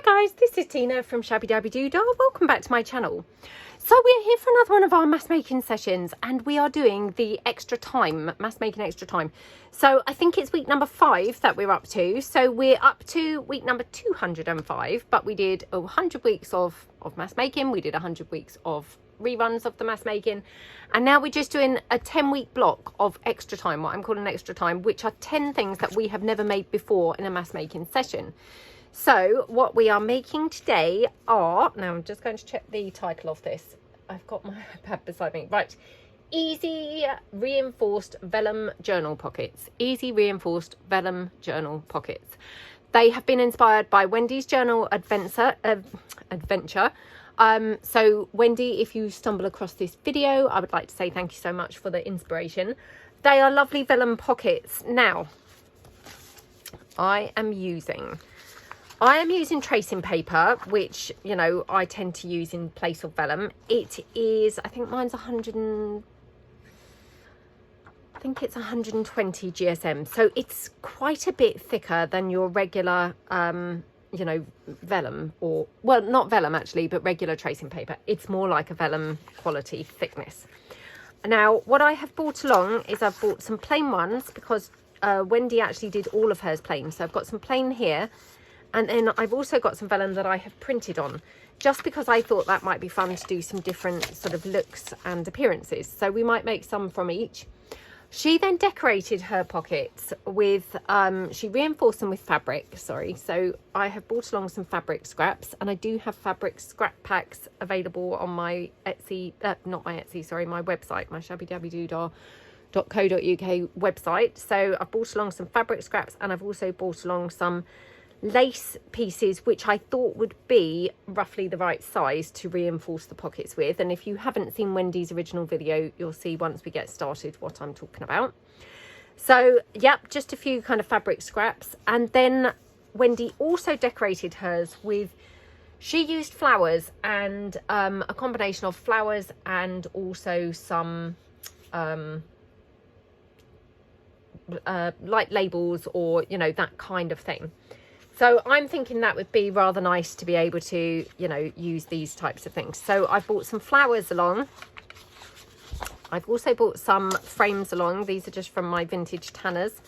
Hi guys, this is Tina from Shabbydabbydoodah. Welcome back to my channel. So we're here for another one of our mass making sessions and we are doing the extra time, mass making extra time. So I think it's week number 5 that we're up to. So we're up to week number 205, but we did 100 weeks of mass making. We did 100 weeks of reruns of the mass making. And now we're just doing a 10-week block of extra time, what I'm calling extra time, which are 10 things that we have never made before in a mass making session. So what we are making today are, now I'm just going to check the title of this. I've got my iPad beside me. Right. Easy reinforced vellum journal pockets. Easy reinforced vellum journal pockets. They have been inspired by Wendy's journal adventure. So Wendy, if you stumble across this video, I would like to say thank you so much for the inspiration. They are lovely vellum pockets. Now, I am using tracing paper, which, you know, I tend to use in place of vellum. It is, I think mine's 120 GSM. So it's quite a bit thicker than your regular, you know, vellum, or, well, not vellum actually, but regular tracing paper. It's more like a vellum quality thickness. Now, what I have brought along is I've bought some plain ones because Wendy actually did all of hers plain. So I've got some plain here. And then I've also got some vellum that I have printed on, just because I thought that might be fun to do some different sort of looks and appearances. So we might make some from each. She then decorated her pockets with, she reinforced them with fabric, sorry. So I have brought along some fabric scraps, and I do have fabric scrap packs available on my Etsy, not my Etsy, sorry, my website, my shabbydabbydoodah.co.uk website. So I've brought along some fabric scraps, and I've also brought along some lace pieces which I thought would be roughly the right size to reinforce the pockets with. And if you haven't seen Wendy's original video, you'll see once we get started what I'm talking about. So yep, just a few kind of fabric scraps. And then Wendy also decorated hers with, she used flowers and a combination of flowers and also some like labels, or, you know, that kind of thing. So I'm thinking that would be rather nice to be able to, you know, use these types of things. So I've bought some flowers along. I've also bought some frames along. These are just from my vintage tanners.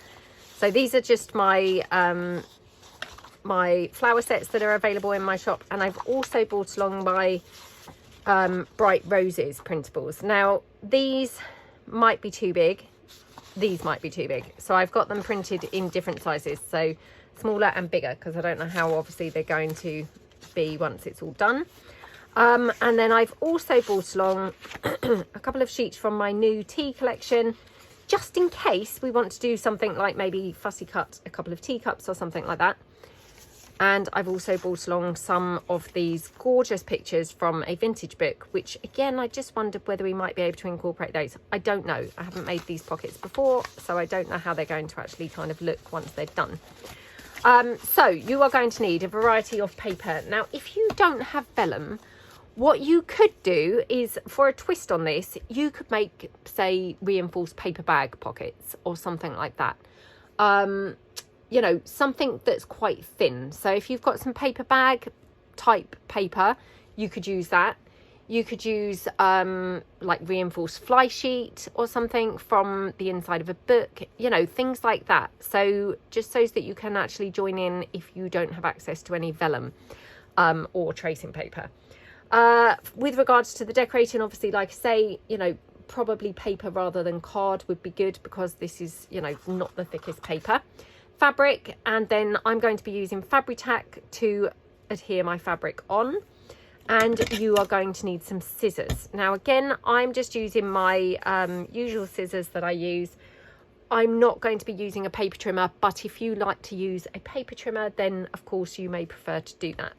So these are just my my flower sets that are available in my shop. And I've also bought along my bright roses printables. Now these might be too big. These might be too big. So I've got them printed in different sizes. So smaller and bigger, because I don't know how obviously they're going to be once it's all done. And then I've also brought along a couple of sheets from my new tea collection, just in case we want to do something like maybe fussy cut a couple of teacups or something like that. And I've also brought along some of these gorgeous pictures from a vintage book, which again, I just wondered whether we might be able to incorporate those. I don't know. I haven't made these pockets before, so I don't know how they're going to actually kind of look once they're done. So you are going to need a variety of paper. Now, if you don't have vellum, what you could do is, for a twist on this, you could make, say, reinforced paper bag pockets or something like that. You know, something that's quite thin. So if you've got some paper bag type paper, you could use that. You could use like reinforced fly sheet or something from the inside of a book, you know, things like that. So just so that you can actually join in if you don't have access to any vellum or tracing paper. With regards to the decorating, obviously, like I say, you know, probably paper rather than card would be good, because this is, you know, not the thickest paper. Fabric, and then I'm going to be using Fabri-Tac to adhere my fabric on. And you are going to need some scissors. Now, again, I'm just using my usual scissors that I use. I'm not going to be using a paper trimmer, but if you like to use a paper trimmer, then of course you may prefer to do that.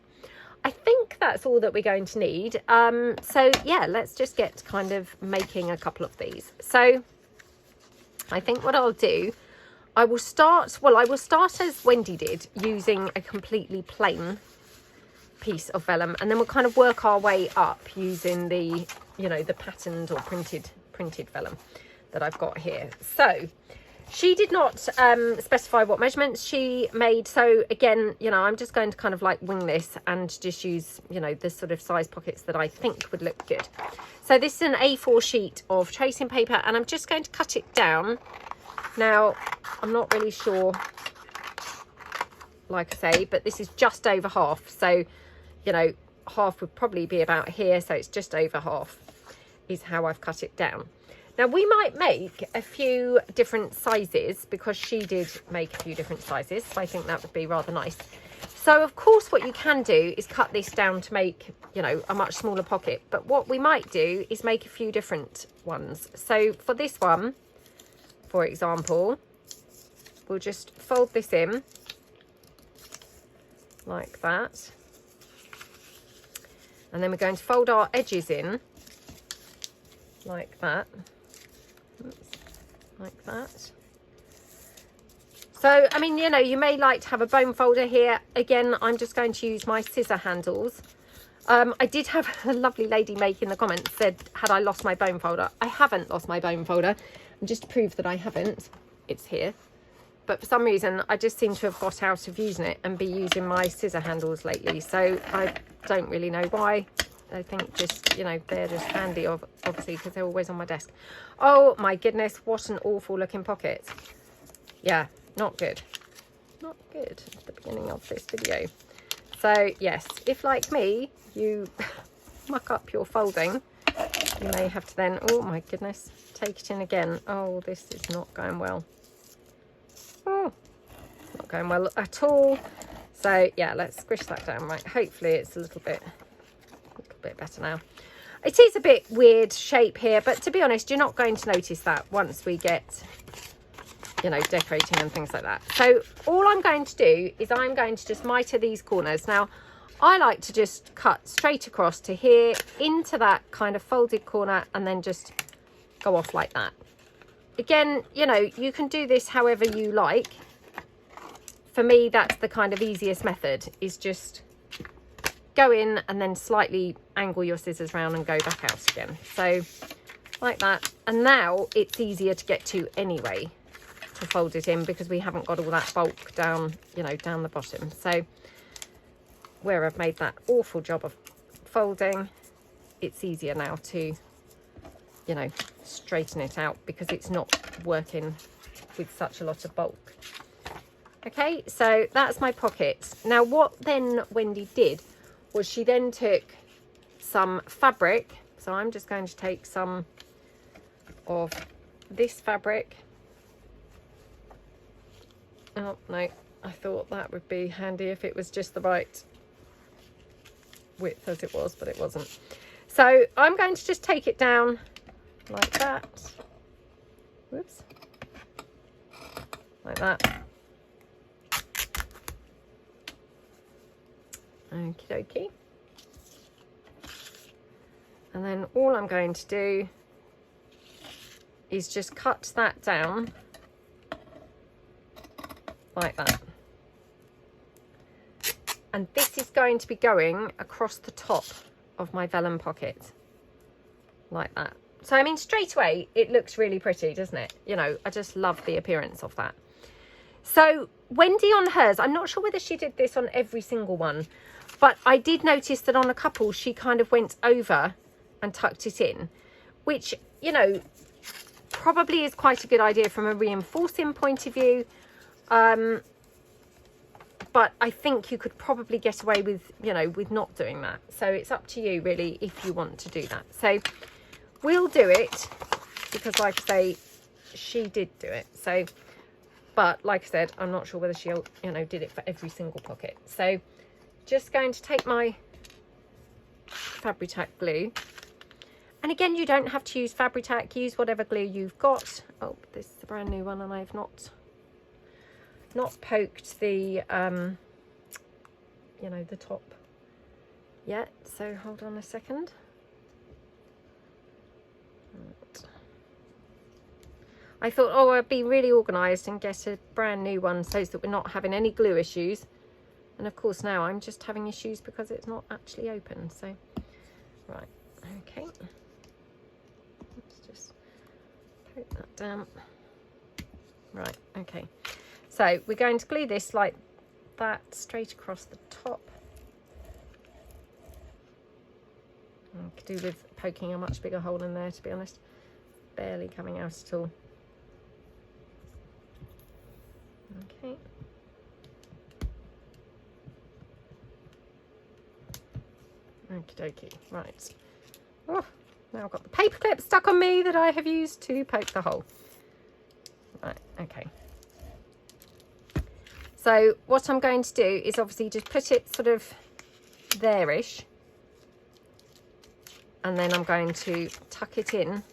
I think that's all that we're going to need. So yeah, let's just get kind of making a couple of these. So I think what I'll do, I will start as Wendy did, using a completely plain piece of vellum, and then we'll kind of work our way up using the, you know, the patterned or printed vellum that I've got here. So She did not specify what measurements she made. So again, you know, I'm just going to kind of like wing this and just use, you know, the sort of size pockets that I think would look good. So this is an A4 sheet of tracing paper, and I'm just going to cut it down. Now, I'm not really sure, like I say, but this is just over half. So, you know, half would probably be about here. So it's just over half is how I've cut it down. Now, we might make a few different sizes because she did make a few different sizes. So I think that would be rather nice. So, of course, what you can do is cut this down to make, you know, a much smaller pocket. But what we might do is make a few different ones. So for this one, for example, we'll just fold this in like that. And then we're going to fold our edges in like that. Oops, like that. So, I mean, you know, you may like to have a bone folder here. Again, I'm just going to use my scissor handles. I did have a lovely lady make in the comments said, had I lost my bone folder? I haven't lost my bone folder. And just to prove that I haven't, it's here. But for some reason, I just seem to have got out of using it and be using my scissor handles lately. So I don't really know why. I think just, you know, they're just handy, obviously, because they're always on my desk. Oh my goodness, what an awful looking pocket. Yeah, not good. Not good at the beginning of this video. So yes, if like me, you muck up your folding, you may have to then, oh my goodness, take it in again. Oh, this is not going well. Oh, not going well at all. So yeah, let's squish that down. Right, hopefully it's a little bit better now. It is a bit weird shape here, but to be honest, you're not going to notice that once we get, you know, decorating and things like that. So all I'm going to do is I'm going to just miter these corners. Now, I like to just cut straight across to here into that kind of folded corner and then just go off like that. Again, you know, you can do this however you like. For me, that's the kind of easiest method, is just go in and then slightly angle your scissors round and go back out again. So like that. And now it's easier to get to anyway, to fold it in, because we haven't got all that bulk down, you know, down the bottom. So where I've made that awful job of folding, it's easier now to, you know, straighten it out because it's not working with such a lot of bulk. Okay, so that's my pocket. Now what then Wendy did was she then took some fabric. So I'm just going to take some of this fabric. Oh no, I thought that would be handy if it was just the right width as it was, but it wasn't. So I'm going to just take it down like that. Whoops. Like that. Okie dokie. And then all I'm going to do is just cut that down like that. And this is going to be going across the top of my vellum pocket like that. So I mean, straight away it looks really pretty, doesn't it? You know, I just love the appearance of that. So Wendy on hers, I'm not sure whether she did this on every single one, but I did notice that on a couple she kind of went over and tucked it in, which, you know, probably is quite a good idea from a reinforcing point of view. But I think you could probably get away with, you know, with not doing that. So it's up to you really if you want to do that. So we'll do it because, like I say, she did do it. So, but like I said, I'm not sure whether she'll, you know, did it for every single pocket. So just going to take my Fabri-Tac glue. And again, you don't have to use Fabri-Tac, use whatever glue you've got. Oh, this is a brand new one and I've not poked the, you know, the top yet. So hold on a second. I thought, oh, I'd be really organised and get a brand new one so that we're not having any glue issues. And of course now I'm just having issues because it's not actually open. So, right, okay. Let's just poke that down. Right, okay. So we're going to glue this like that straight across the top. I could do with poking a much bigger hole in there, to be honest. Barely coming out at all. Okay. Okie dokie, right. Oh, now I've got the paper clip stuck on me that I have used to poke the hole. Right, okay. So what I'm going to do is obviously just put it sort of there-ish. And then I'm going to tuck it in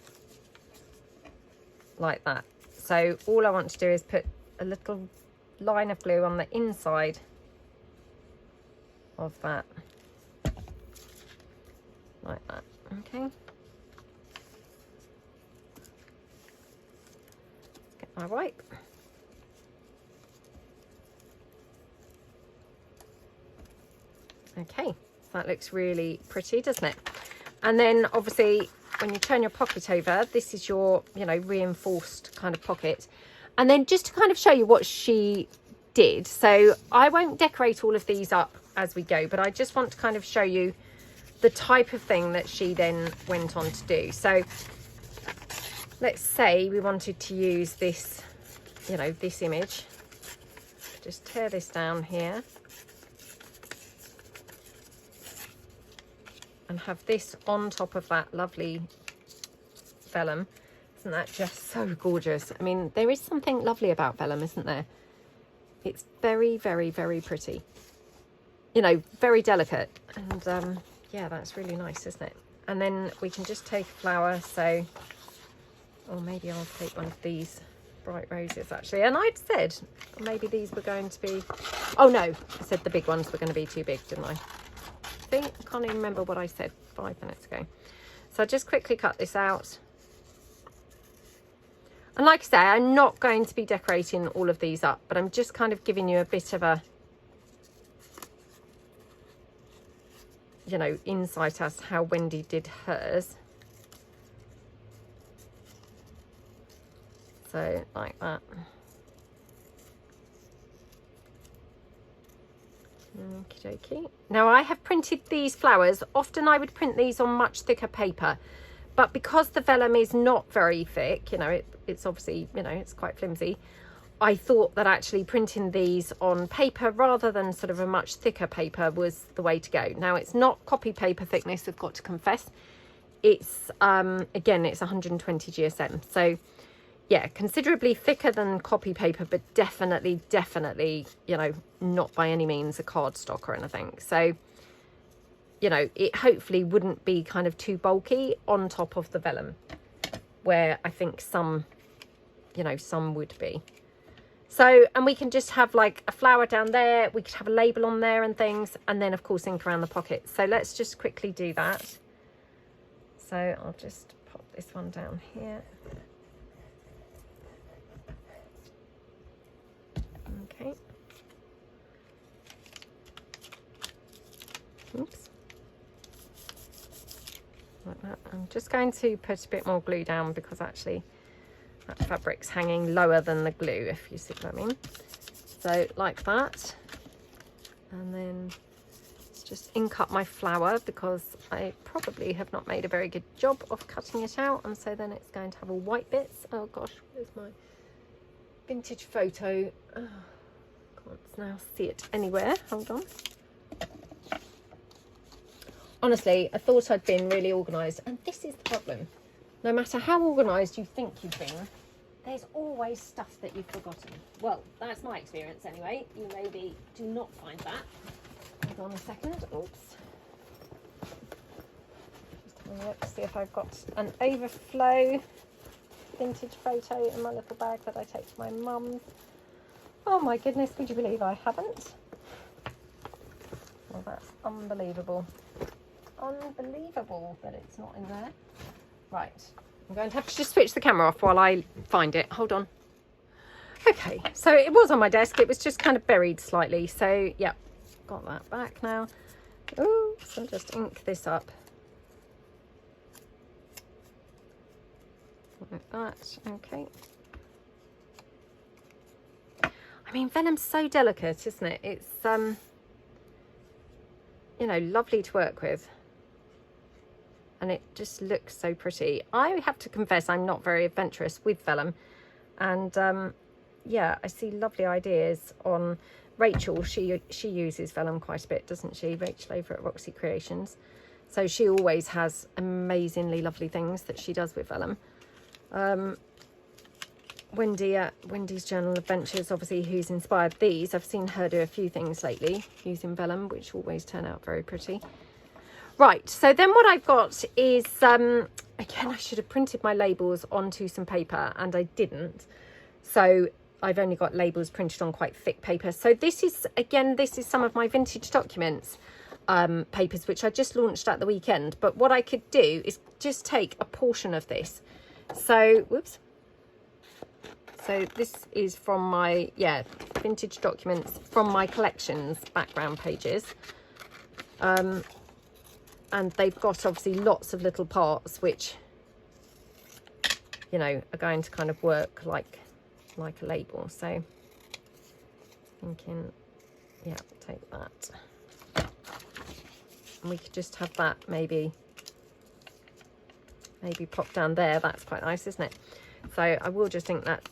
like that. So all I want to do is put a little line of glue on the inside of that. Like that, okay. Get my wipe. Okay, that looks really pretty, doesn't it? And then obviously when you turn your pocket over, this is your, you know, reinforced kind of pocket. And then just to kind of show you what she did, so I won't decorate all of these up as we go, but I just want to kind of show you the type of thing that she then went on to do. So let's say we wanted to use this, you know, this image. Just tear this down here. And have this on top of that lovely vellum. Isn't that just so gorgeous? I mean, there is something lovely about vellum, isn't there? It's very, very, very pretty. You know, very delicate. And yeah, that's really nice, isn't it? And then we can just take a flower. So, or maybe I'll take one of these bright roses actually. And I'd said maybe these were going to be, oh no, I said the big ones were going to be too big, didn't I? I can't even remember what I said 5 minutes ago. So I just quickly cut this out. And like I say, I'm not going to be decorating all of these up, but I'm just kind of giving you a bit of a, you know, insight as to how Wendy did hers. So like that. Okie dokie. Now I have printed these flowers. Often I would print these on much thicker paper, but because the vellum is not very thick, you know, it's obviously, you know, it's quite flimsy, I thought that actually printing these on paper rather than sort of a much thicker paper was the way to go. Now it's not copy paper thickness, I've got to confess. It's again, it's 120 GSM, so yeah, considerably thicker than copy paper, but definitely, you know, not by any means a cardstock or anything. So, you know, it hopefully wouldn't be kind of too bulky on top of the vellum, where I think some, you know, some would be. So, and we can just have like a flower down there. We could have a label on there and things, and then of course ink around the pocket. So let's just quickly do that. So I'll just pop this one down here. Okay. Oops. Like that. I'm just going to put a bit more glue down because actually that fabric's hanging lower than the glue, if you see what I mean. So like that. And then let's just ink up my flower because I probably have not made a very good job of cutting it out. And so then it's going to have all white bits. Oh gosh, where's my vintage photo? Oh, can't now see it anywhere. Hold on. Honestly, I thought I'd been really organised, and this is the problem. No matter how organised you think you've been, there's always stuff that you've forgotten. Well, that's my experience anyway. You maybe do not find that. Hold on a second. Oops. Just having a look to see if I've got an overflow vintage photo in my little bag that I take to my mum's. Oh my goodness, would you believe I haven't? Well, that's unbelievable. Unbelievable that it's not in there. Right, I'm going to have to just switch the camera off while I find it. Hold on. Okay, so it was on my desk. It was just kind of buried slightly. So yeah, got that back now. Oops, I'll just ink this up. Like that, okay. I mean, vellum's so delicate, isn't it? It's, you know, lovely to work with. And it just looks so pretty. I have to confess, I'm not very adventurous with vellum. And, yeah, I see lovely ideas on Rachel. She uses vellum quite a bit, doesn't she? Rachel over at Roxy Creations. So she always has amazingly lovely things that she does with vellum. Wendy at Wendy's Journal Adventures, obviously, who's inspired these. I've seen her do a few things lately using vellum, which always turn out very pretty. Right, so then what I've got is, again, I should have printed my labels onto some paper, and I didn't. So I've only got labels printed on quite thick paper. So this is, again, this is some of my vintage documents papers, which I just launched at the weekend. But what I could do is just take a portion of this. So, whoops. So this is from my, yeah, vintage documents from my collections background pages. And they've got obviously lots of little parts which, you know, are going to kind of work like a label. So thinking, yeah, take that. And we could just have that maybe pop down there. That's quite nice, isn't it? So I will just ink that.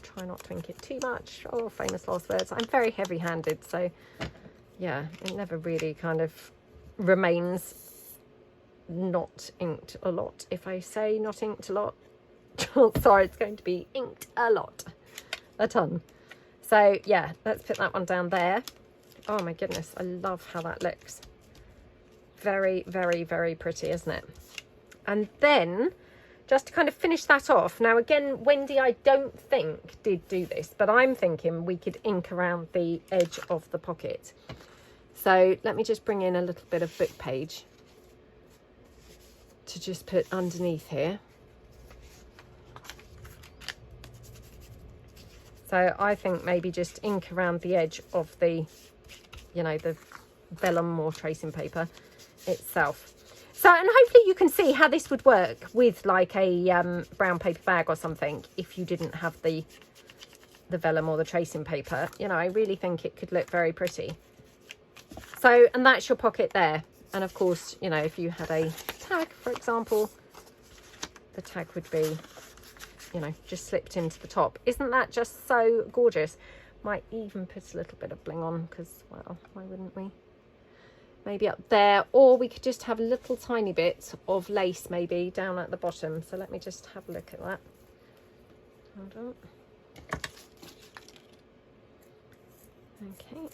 Try not to ink it too much. Oh, famous last words. I'm very heavy-handed, so yeah, it never really kind of remains not inked a lot. If I say not inked a lot, sorry, it's going to be inked a lot, a ton. So yeah, let's put that one down there. Oh my goodness, I love how that looks. Very, very, very pretty, isn't it? And then just to kind of finish that off. Now, again, Wendy, I don't think did do this, but I'm thinking we could ink around the edge of the pocket. So let me just bring in a little bit of book page to just put underneath here. So I think maybe just ink around the edge of the, you know, the vellum or tracing paper itself. So, and hopefully you can see how this would work with like a brown paper bag or something if you didn't have the vellum or the tracing paper. You know, I really think it could look very pretty. So, and that's your pocket there. And of course, you know, if you had a tag, for example, the tag would be, you know, just slipped into the top. Isn't that just so gorgeous? Might even put a little bit of bling on because, well, why wouldn't we? Maybe up there, or we could just have a little tiny bit of lace maybe down at the bottom. So let me just have a look at that. Hold on. Okay.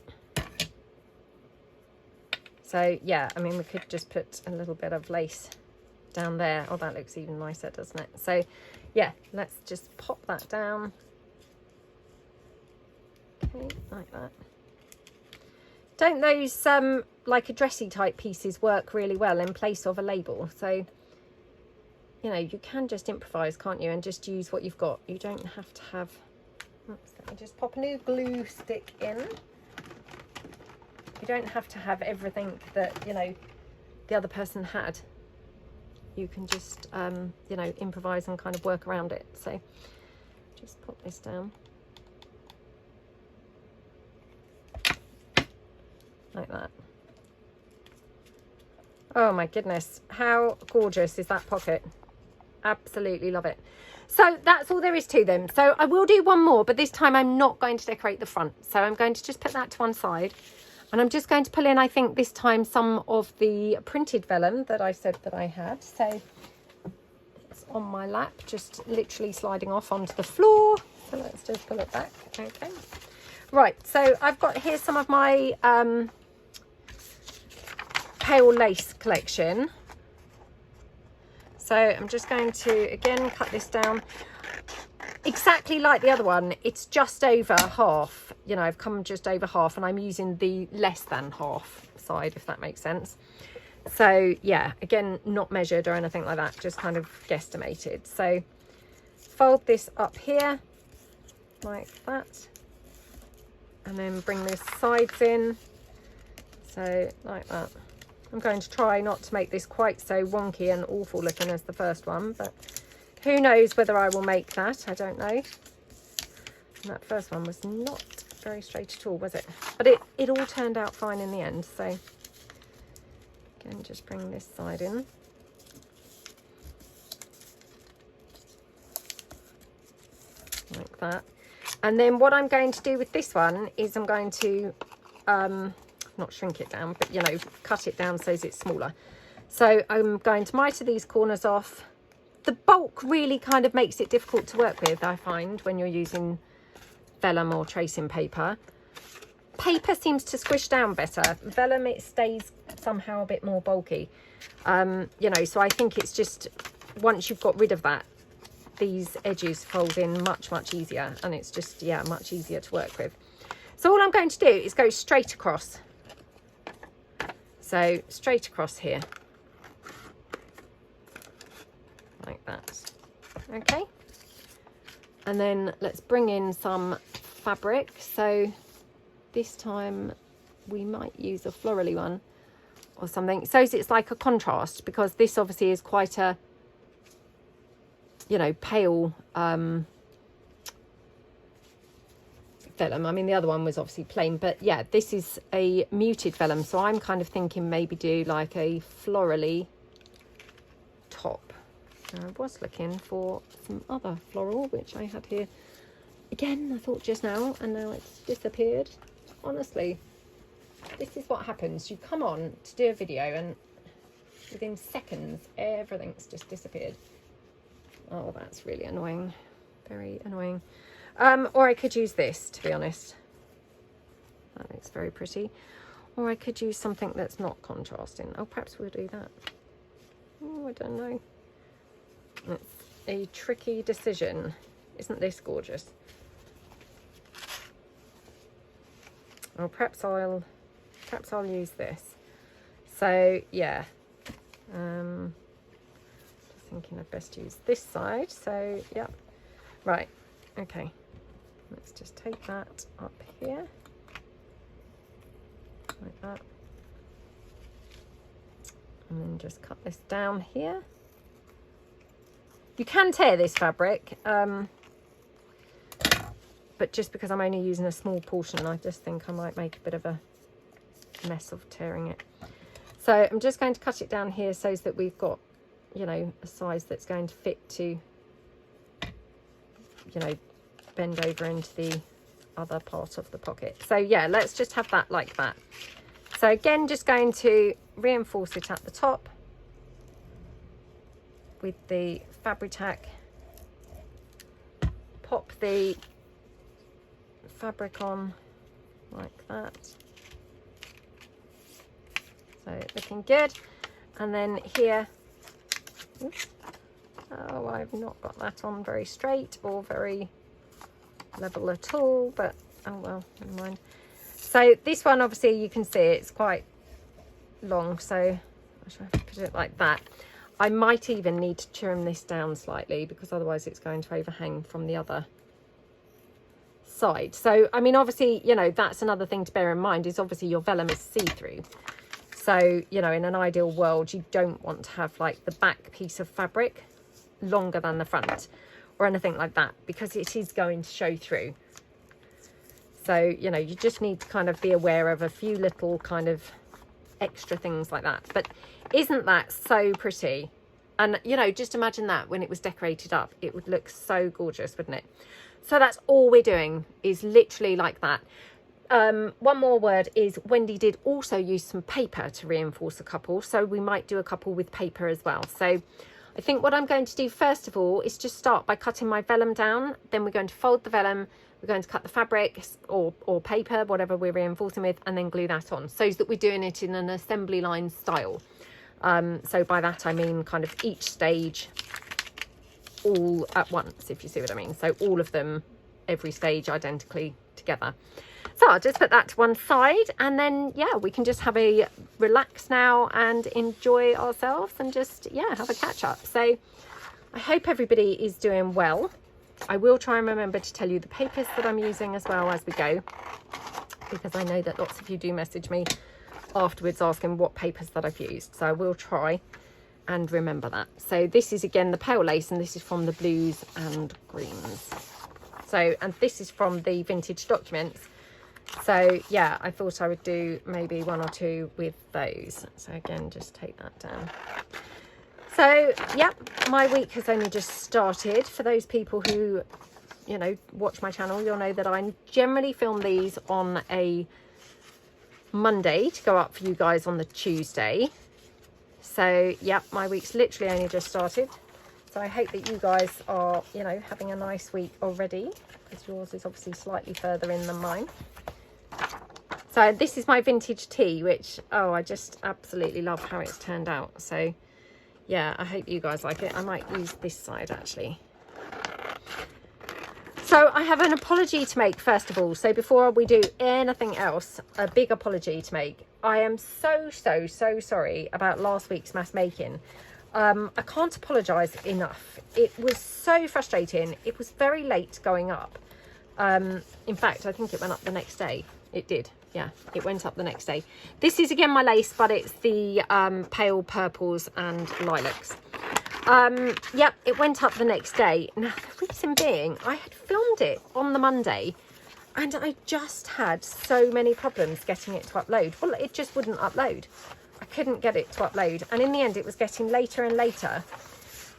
So yeah, I mean, we could just put a little bit of lace down there. Oh, that looks even nicer, doesn't it? So yeah, let's just pop that down. Okay, like that. Don't those like a dressy type pieces work really well in place of a label? So, you know, you can just improvise, can't you, and just use what you've got. You don't have to have, oops, let me just pop a new glue stick in. You don't have to have everything that, you know, the other person had. You can just you know, improvise and kind of work around it. So just pop this down like that. Oh my goodness, how gorgeous is that pocket? Absolutely love it. So that's all there is to them. So I will do one more, but this time I'm not going to decorate the front. So I'm going to just put that to one side, and I'm just going to pull in, I think this time, some of the printed vellum that I said that I had. So it's on my lap, just literally sliding off onto the floor. So let's just pull it back. Okay. Right, so I've got here some of my pale lace collection. So I'm just going to again cut this down exactly like the other one. It's just over half, you know, I've come just over half, and I'm using the less than half side, if that makes sense. So yeah, again, not measured or anything like that, just kind of guesstimated. So fold this up here like that, and then bring the sides in, so like that. I'm going to try not to make this quite so wonky and awful looking as the first one, but who knows whether I will make that, I don't know. And that first one was not very straight at all, was it? But it all turned out fine in the end. So again, just bring this side in. Like that. And then what I'm going to do with this one is I'm going to not shrink it down, but you know, cut it down so it's smaller. So I'm going to mitre these corners off. The bulk really kind of makes it difficult to work with, I find, when you're using vellum or tracing paper. Paper seems to squish down better. Vellum, it stays somehow a bit more bulky. You know, so I think it's just, once you've got rid of that, these edges fold in much, much easier. And it's just, yeah, much easier to work with. So all I'm going to do is go straight across. So straight across here. Like that. Okay. And then let's bring in some fabric. So this time we might use a florally one or something. So it's like a contrast, because this obviously is quite a, you know, pale vellum. I mean, the other one was obviously plain, but yeah, this is a muted vellum. So I'm kind of thinking maybe do like a florally top. I was looking for some other floral, which I had here. Again, I thought just now, and now it's disappeared. Honestly, this is what happens. You come on to do a video and within seconds, everything's just disappeared. Oh, that's really annoying. Very annoying. Or I could use this, to be honest. That looks very pretty. Or I could use something that's not contrasting. Oh, perhaps we'll do that. Oh, I don't know. It's a tricky decision. Isn't this gorgeous? Oh, perhaps I'll use this. So yeah, just thinking I'd best use this side. So yeah, right, okay. Let's just take that up here like that, and then just cut this down here. You can tear this fabric, but just because I'm only using a small portion, I just think I might make a bit of a mess of tearing it. So I'm just going to cut it down here so that we've got, you know, a size that's going to fit to, you know, bend over into the other part of the pocket. So yeah, let's just have that like that. So again, just going to reinforce it at the top with the Fabri-Tac, pop the fabric on like that. So looking good. And then here, oops, oh, I've not got that on very straight or very level at all, but oh well, never mind. So this one, obviously you can see it's quite long, so I should have to put it like that. I might even need to trim this down slightly, because otherwise it's going to overhang from the other side. So, I mean, obviously, you know, that's another thing to bear in mind, is obviously your vellum is see-through. So, you know, in an ideal world, you don't want to have like the back piece of fabric longer than the front or anything like that, because it is going to show through. So, you know, you just need to kind of be aware of a few little kind of extra things like that. But isn't that so pretty? And you know, just imagine that when it was decorated up, it would look so gorgeous, wouldn't it? So that's all we're doing, is literally like that. One more word is Wendy did also use some paper to reinforce a couple, so we might do a couple with paper as well. So I think what I'm going to do first of all is just start by cutting my vellum down. Then we're going to fold the vellum, we're going to cut the fabric or paper, whatever we're reinforcing with, and then glue that on, so that we're doing it in an assembly line style. So by that I mean kind of each stage all at once, if you see what I mean. So all of them, every stage identically together. So I'll just put that to one side, and then yeah, we can just have a relax now and enjoy ourselves and just, yeah, have a catch up. So I hope everybody is doing well. I will try and remember to tell you the papers that I'm using as well as we go, because I know that lots of you do message me afterwards asking what papers that I've used. So I will try and remember that. So this is again the pale lace, and this is from the blues and greens. So, and this is from the vintage documents. So yeah, I thought I would do maybe 1 or 2 with those. So again, just take that down. So yeah, my week has only just started. For those people who, you know, watch my channel, you'll know that I generally film these on a Monday to go up for you guys on the Tuesday. So yeah, my week's literally only just started. So I hope that you guys are, you know, having a nice week already, because yours is obviously slightly further in than mine. So this is my vintage tea, which, oh, I just absolutely love how it's turned out. So yeah, I hope you guys like it. I might use this side actually. So I have an apology to make first of all. So before we do anything else, a big apology to make. I am so sorry about last week's mass making. I can't apologise enough. It was so frustrating. It was very late going up. In fact, I think it went up the next day. It did. Yeah, it went up the next day. This is again my lace, but it's the pale purples and lilacs. Yep, it went up the next day. Now, the reason being, I had filmed it on the Monday and I just had so many problems getting it to upload. Well, it just wouldn't upload. I couldn't get it to upload. And in the end, it was getting later and later.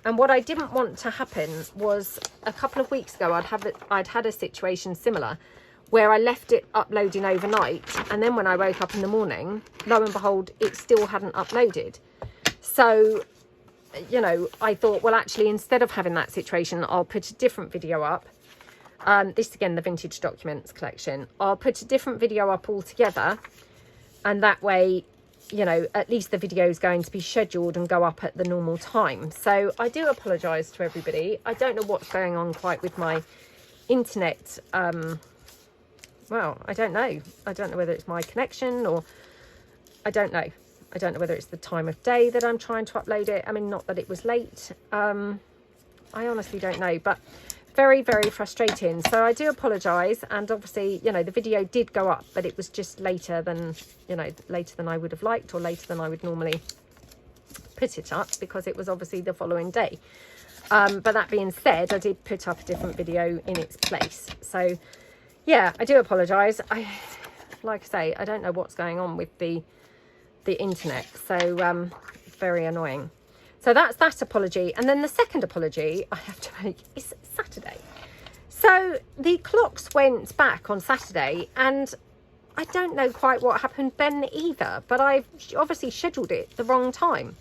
And what I didn't want to happen was a couple of weeks ago, I'd had a situation similar where I left it uploading overnight. And then when I woke up in the morning, lo and behold, it still hadn't uploaded. So, you know, I thought, well, actually, instead of having that situation, I'll put a different video up. This, again, the vintage documents collection. I'll put a different video up altogether. And that way, you know, at least the video is going to be scheduled and go up at the normal time. So I do apologise to everybody. I don't know what's going on quite with my internet. Well, I don't know. I don't know whether it's my connection or I don't know. I don't know whether it's the time of day that I'm trying to upload it. I mean, not that it was late. I honestly don't know, but very frustrating. So I do apologise. And obviously, you know, the video did go up, but it was just later than, you know, later than I would have liked or later than I would normally put it up because it was obviously the following day. But that being said, I did put up a different video in its place. So yeah, I do apologise. Like I say, I don't know what's going on with the internet. So very annoying. So that's that apology. And then the second apology I have to make is Saturday. So the clocks went back on Saturday and I don't know quite what happened then either, but I've obviously scheduled it the wrong time.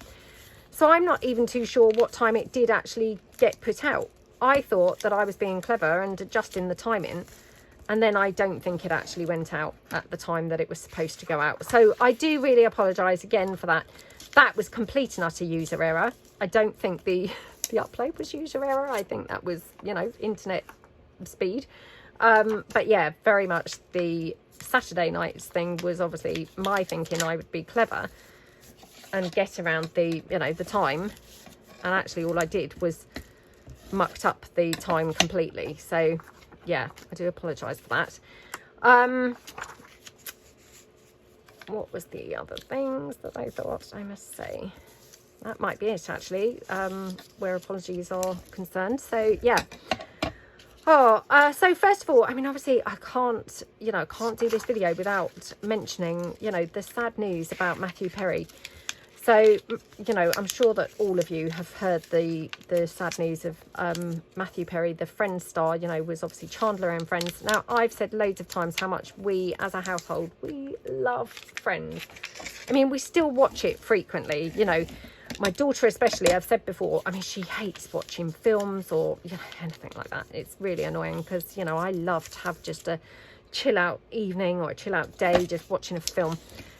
So I'm not even too sure what time it did actually get put out. I thought that I was being clever and adjusting the timing. And then I don't think it actually went out at the time that it was supposed to go out. So I do really apologise again for that. That was complete and utter user error. I don't think the upload was user error. I think that was, you know, internet speed. But yeah, very much the Saturday night's thing was obviously my thinking I would be clever and get around the, you know, the time. And actually all I did was mucked up the time completely. So yeah, I do apologise for that. What was the other things that I thought I must say? That might be it actually, where apologies are concerned. So yeah. Oh, so first of all, I mean, obviously I can't, you know, can't do this video without mentioning, you know, the sad news about Matthew Perry. So, you know, I'm sure that all of you have heard the sad news of Matthew Perry, the Friends star, you know, was obviously Chandler and Friends. Now, I've said loads of times how much we, as a household, we love Friends. I mean, we still watch it frequently, you know. My daughter especially, I've said before, I mean, she hates watching films or, you know, anything like that. It's really annoying because, you know, I love to have just a chill out evening or a chill out day just watching a film.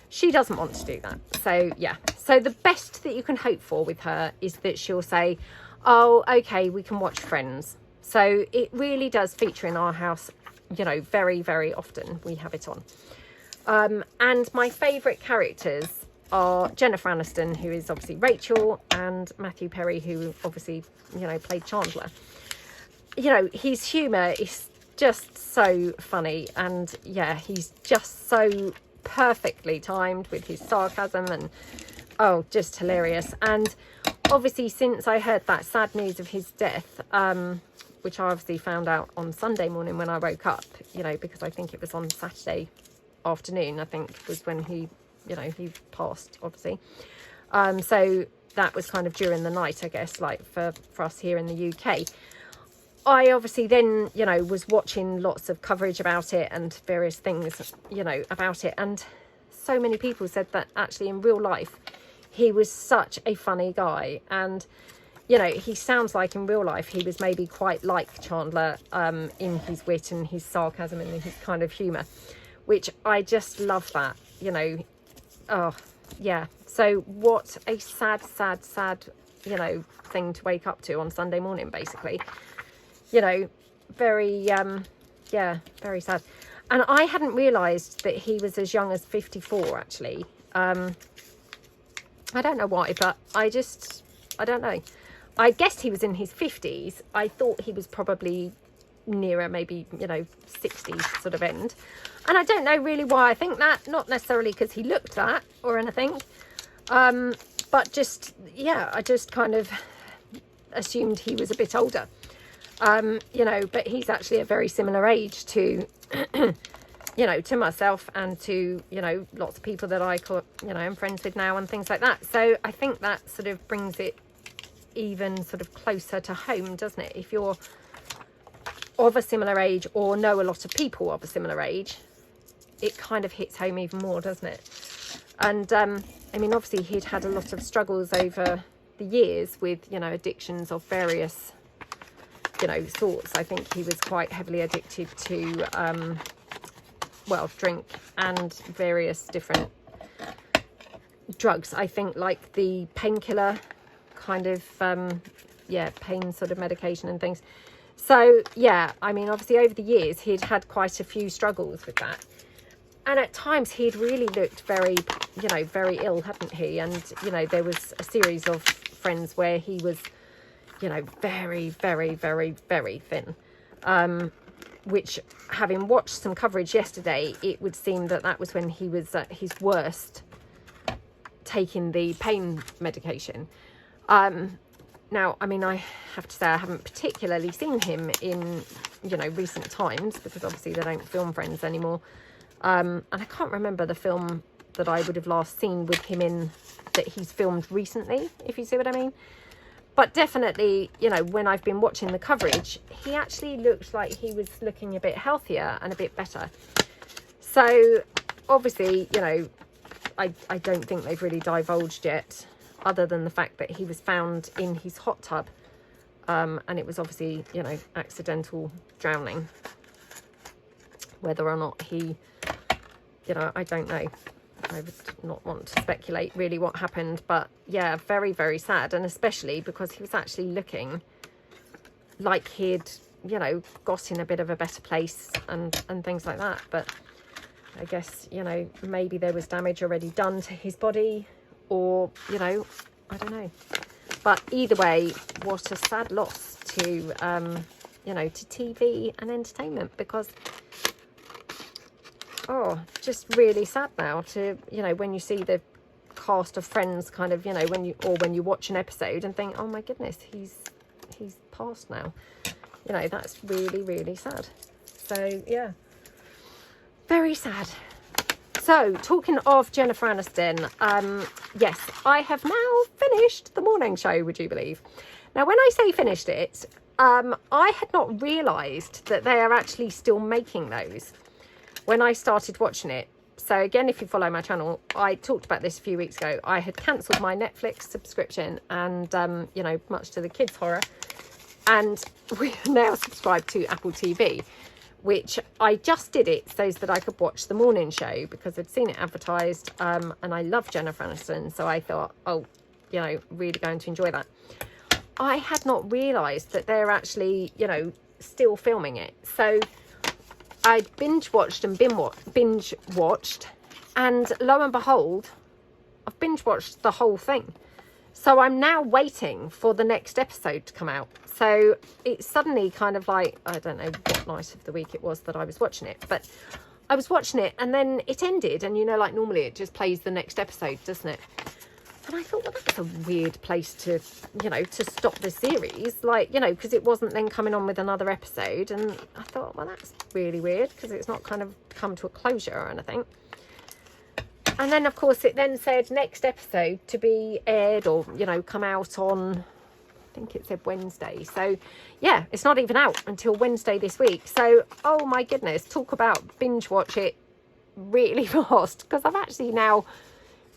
She doesn't want to do that. So yeah, so the best that you can hope for with her is that she'll say, oh, okay, we can watch Friends. So it really does feature in our house, you know, very often we have it on. And my favourite characters are Jenfer Aniston, who is obviously Rachel, and Matthew Perry, who obviously, you know, played Chandler. You know, his humour is just so funny, and yeah, he's just so perfectly timed with his sarcasm and oh, just hilarious. And obviously since I heard that sad news of his death, which I obviously found out on Sunday morning when I woke up, you know, because I think it was on Saturday afternoon, I think, was when he, you know, he passed, obviously. So that was kind of during the night, I guess, like for us here in the UK. I obviously then, you know, was watching lots of coverage about it and various things, you know, about it. And so many people said that actually in real life, he was such a funny guy. And, you know, he sounds like in real life, he was maybe quite like Chandler in his wit and his sarcasm and his kind of humour, which I just love that, you know. Oh, yeah. So what a sad, you know, thing to wake up to on Sunday morning, basically. You know, very, yeah, very sad. And I hadn't realised that he was as young as 54, actually. I don't know why, but I don't know. I guessed he was in his 50s. I thought he was probably nearer, maybe, you know, 60s sort of end. And I don't know really why I think that. Not necessarily because he looked that or anything. But just, yeah, I just kind of assumed he was a bit older. You know, but he's actually a very similar age to, you know, to myself and to, you know, lots of people that I, you know, am friends with now and things like that. So I think that sort of brings it even sort of closer to home, doesn't it? If you're of a similar age or know a lot of people of a similar age, it kind of hits home even more, doesn't it? And, I mean, obviously he'd had a lot of struggles over the years with, you know, addictions of various, you know, sorts. I think he was quite heavily addicted to, well, drink and various different drugs. I think like the painkiller kind of, yeah, pain sort of medication and things. So, yeah, I mean, obviously over the years, he'd had quite a few struggles with that. And at times he'd really looked very, you know, very ill, hadn't he? And, you know, there was a series of friends where he was, you know, very, very, very, very thin. Which, having watched some coverage yesterday, it would seem that that was when he was at his worst, taking the pain medication. Now, I mean, I have to say I haven't particularly seen him in, you know, recent times, because obviously they don't film Friends anymore. And I can't remember the film that I would have last seen with him in that he's filmed recently, if you see what I mean. But definitely, you know, when I've been watching the coverage, he actually looked like he was looking a bit healthier and a bit better. So, obviously, you know, I don't think they've really divulged yet, other than the fact that he was found in his hot tub. And it was obviously, you know, accidental drowning. Whether or not he, you know, I don't know. I would not want to speculate really what happened, but yeah, very, very sad. And especially because he was actually looking like he'd, you know, got in a bit of a better place and things like that. But I guess, you know, maybe there was damage already done to his body, or, you know, I don't know. But either way, what a sad loss to, you know, to TV and entertainment, because, oh, just really sad now to, you know, when you see the cast of Friends kind of, you know, when you watch an episode and think, oh my goodness, he's passed now. You know, that's really, really sad. So, yeah, very sad. So, talking of Jenfer Aniston, yes, I have now finished the morning show, would you believe? Now, when I say finished it, I had not realised that they are actually still making those when I started watching it. So again, if you follow my channel, I talked about this a few weeks ago. I had cancelled my Netflix subscription and, you know, much to the kids' horror. And we are now subscribed to Apple TV, which I just did it so that I could watch the morning show because I'd seen it advertised, and I love Jenfer Aniston. So I thought, oh, you know, really going to enjoy that. I had not realised that they're actually, you know, still filming it. So I'd binge watched, and lo and behold, I've binge watched the whole thing. So I'm now waiting for the next episode to come out. So it's suddenly kind of like, I don't know what night of the week it was that I was watching it, but I was watching it and then it ended, and you know, like normally it just plays the next episode, doesn't it? And I thought, well, that's a weird place to, you know, to stop the series. Like, you know, because it wasn't then coming on with another episode. And I thought, well, that's really weird because it's not kind of come to a closure or anything. And then, of course, it then said next episode to be aired or, you know, come out on, I think it said Wednesday. So, yeah, it's not even out until Wednesday this week. So, oh, my goodness, talk about binge watch it really fast. Because I've actually now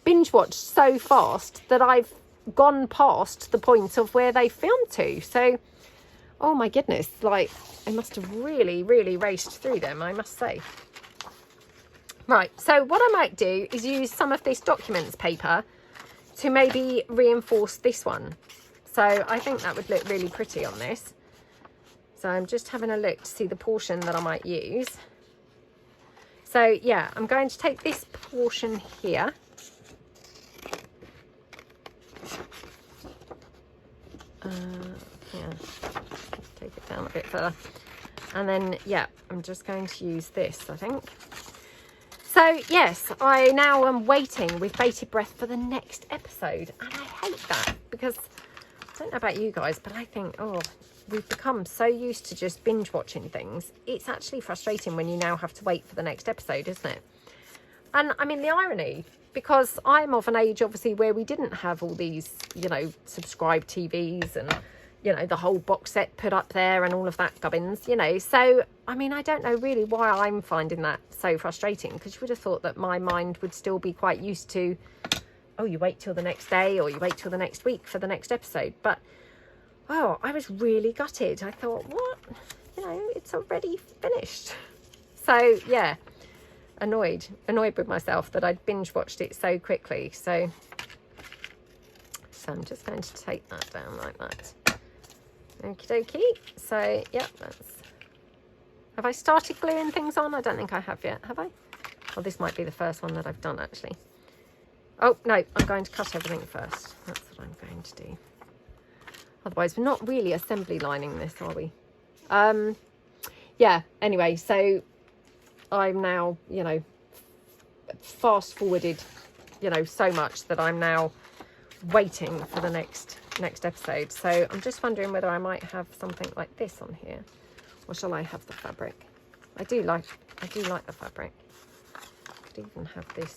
binge watched so fast that I've gone past the point of where they filmed to. So, oh, my goodness, like, I must have really, really raced through them, I must say. Right, so what I might do is use some of this documents paper to maybe reinforce this one. So I think that would look really pretty on this. So I'm just having a look to see the portion that I might use. So yeah, I'm going to take this portion here. Yeah, take it down a bit further. And then, yeah, I'm just going to use this, I think. So, yes, I now am waiting with bated breath for the next episode. And I hate that because, I don't know about you guys, but I think, oh, we've become so used to just binge watching things. It's actually frustrating when you now have to wait for the next episode, isn't it? And, I mean, the irony, because I'm of an age, obviously, where we didn't have all these, you know, subscribed TVs and, you know, the whole box set put up there and all of that gubbins, you know. So, I mean, I don't know really why I'm finding that so frustrating, because you would have thought that my mind would still be quite used to, oh, you wait till the next day or you wait till the next week for the next episode. But, oh, I was really gutted. I thought, what? You know, it's already finished. So, yeah, annoyed with myself that I'd binge watched it so quickly. So I'm just going to take that down like that. Okie dokie. So, yeah, that's... Have I started gluing things on? I don't think I have yet, have I? Oh, this might be the first one that I've done, actually. Oh, no, I'm going to cut everything first. That's what I'm going to do. Otherwise, we're not really assembly lining this, are we? Yeah, anyway, so I'm now, you know, fast forwarded, you know, so much that I'm now waiting for the next episode. So I'm just wondering whether I might have something like this on here, or shall I have the fabric? I do like the fabric. Could even have this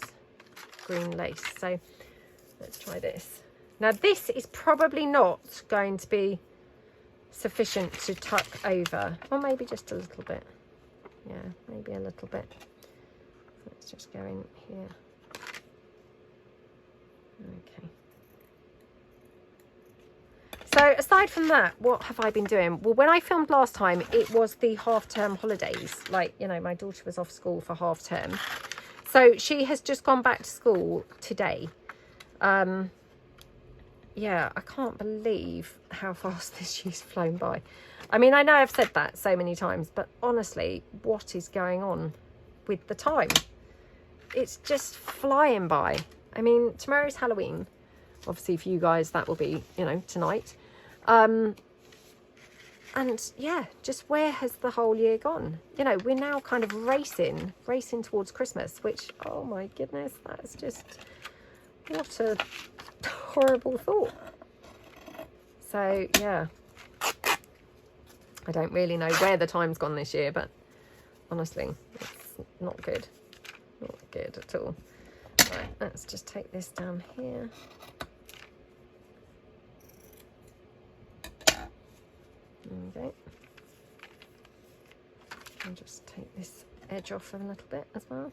green lace. So let's try this. Now this is probably not going to be sufficient to tuck over, or maybe just a little bit. Yeah, maybe a little bit. Let's just go in here. Okay. So aside from that, what have I been doing? Well, when I filmed last time, it was the half-term holidays. Like, you know, my daughter was off school for half-term. So she has just gone back to school today. Yeah, I can't believe how fast this year's flown by. I mean, I know I've said that so many times, but honestly, what is going on with the time? It's just flying by. I mean, tomorrow's Halloween. Obviously, for you guys, that will be, you know, tonight. And yeah, just where has the whole year gone? You know, we're now kind of racing towards Christmas, which, oh my goodness, that's just, what a horrible thought. So yeah, I don't really know where the time's gone this year, but honestly, it's not good. Not good at all. Right, let's just take this down here. There we go. And just take this edge off a little bit as well.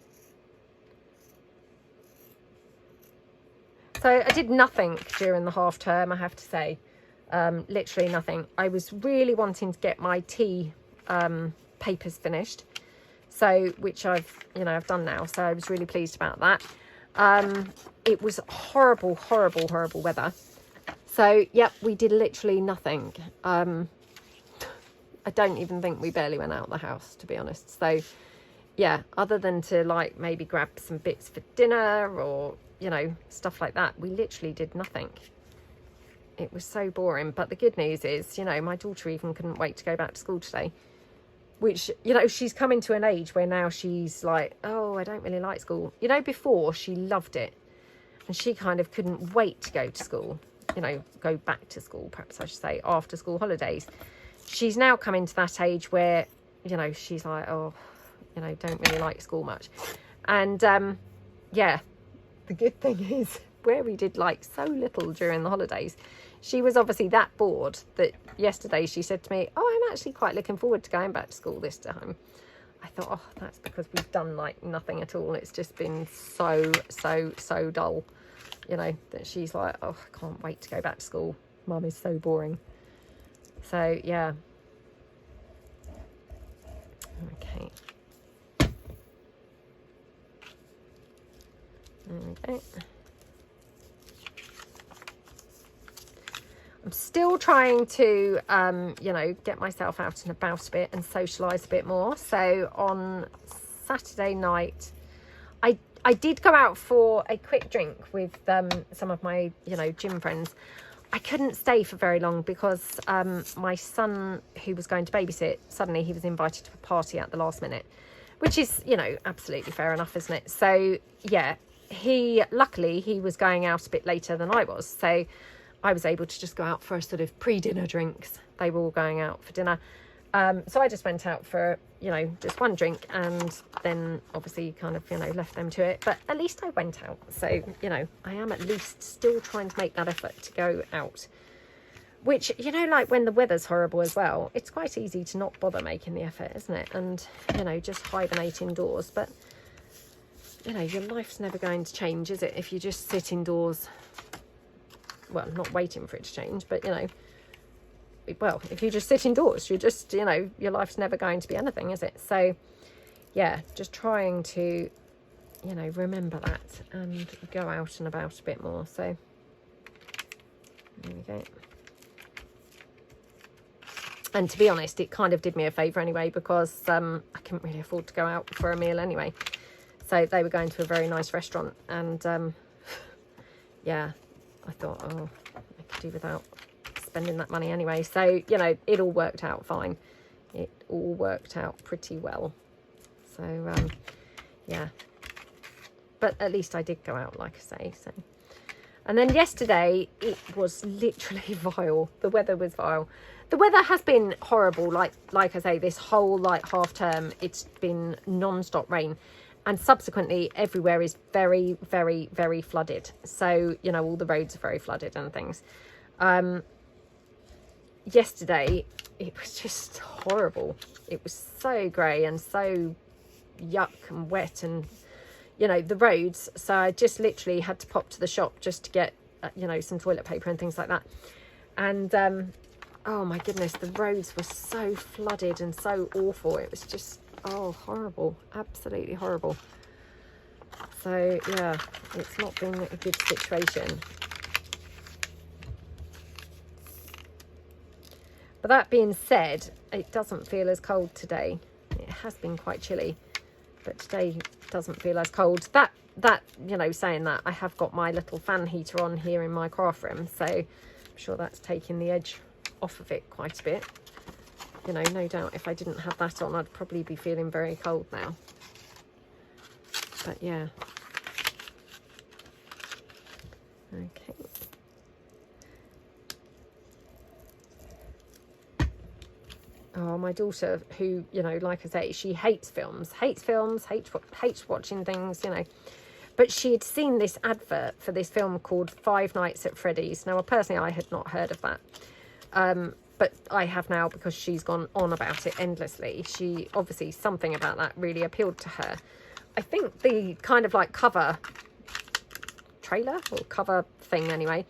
So I did nothing during the half term, I have to say. Literally nothing. I was really wanting to get my tea papers finished. So, which I've done now. So I was really pleased about that. It was horrible, horrible, horrible weather. So, yep, we did literally nothing. I don't even think we barely went out of the house, to be honest. So, yeah, other than to, like, maybe grab some bits for dinner or, you know, stuff like that, we literally did nothing. It was so boring. But the good news is, you know, my daughter even couldn't wait to go back to school today. Which, you know, she's coming to an age where now she's like, oh, I don't really like school. You know, before she loved it. And she kind of couldn't wait to go to school, you know, go back to school, perhaps I should say, after school holidays. She's now come into that age where, you know, she's like, oh, you know, don't really like school much. And yeah, the good thing is, where we did like so little during the holidays, she was obviously that bored that yesterday she said to me, oh, I'm actually quite looking forward to going back to school this time. I thought, oh, that's because we've done like nothing at all. It's just been so dull, you know, that she's like, oh, I can't wait to go back to school. Mum is so boring. So, yeah. Okay. There we go. I'm still trying to, you know, get myself out and about a bit and socialise a bit more. So on Saturday night, I did go out for a quick drink with some of my, you know, gym friends. I couldn't stay for very long because my son, who was going to babysit, suddenly he was invited to a party at the last minute, which is, you know, absolutely fair enough, isn't it? So, yeah, luckily, he was going out a bit later than I was. So I was able to just go out for a sort of pre-dinner drinks. They were all going out for dinner. So I just went out for, you know, just one drink and then obviously kind of, you know, left them to it. But at least I went out. So, you know, I am at least still trying to make that effort to go out. Which, you know, like when the weather's horrible as well, it's quite easy to not bother making the effort, isn't it? And, you know, just hibernate indoors. But, you know, your life's never going to change, is it? If you just sit indoors. Well, not waiting for it to change, but, you know, well, if you just sit indoors, you're just, you know, your life's never going to be anything, is it? So, yeah, just trying to, you know, remember that and go out and about a bit more. So, there we go. And to be honest, it kind of did me a favour anyway, because I couldn't really afford to go out for a meal anyway. So they were going to a very nice restaurant, and yeah, I thought, oh, I could do without spending that money anyway. So, you know, it all worked out fine. It all worked out pretty well. So, yeah. But at least I did go out, like I say. So, and then yesterday, it was literally vile. The weather was vile. The weather has been horrible. Like I say, this whole, like, half term, it's been non-stop rain. And subsequently, everywhere is very, very, very flooded. So, you know, all the roads are very flooded and things. Yesterday, it was just horrible. It was so grey and so yuck and wet and, you know, the roads. So I just literally had to pop to the shop just to get, you know, some toilet paper and things like that. And, oh my goodness, the roads were so flooded and so awful. It was just, oh, horrible. Absolutely horrible. So, yeah, it's not been a good situation. But that being said, it doesn't feel as cold today. It has been quite chilly, but today doesn't feel as cold. That you know, saying that, I have got my little fan heater on here in my craft room, so I'm sure that's taking the edge off of it quite a bit. You know, no doubt if I didn't have that on, I'd probably be feeling very cold now. But yeah. Okay. Oh, my daughter, who, you know, like I say, she hates films, hates watching things, you know. But she had seen this advert for this film called Five Nights at Freddy's. Now, personally, I had not heard of that. But I have now, because she's gone on about it endlessly. She, obviously, something about that really appealed to her. I think the kind of like cover trailer, or cover thing anyway,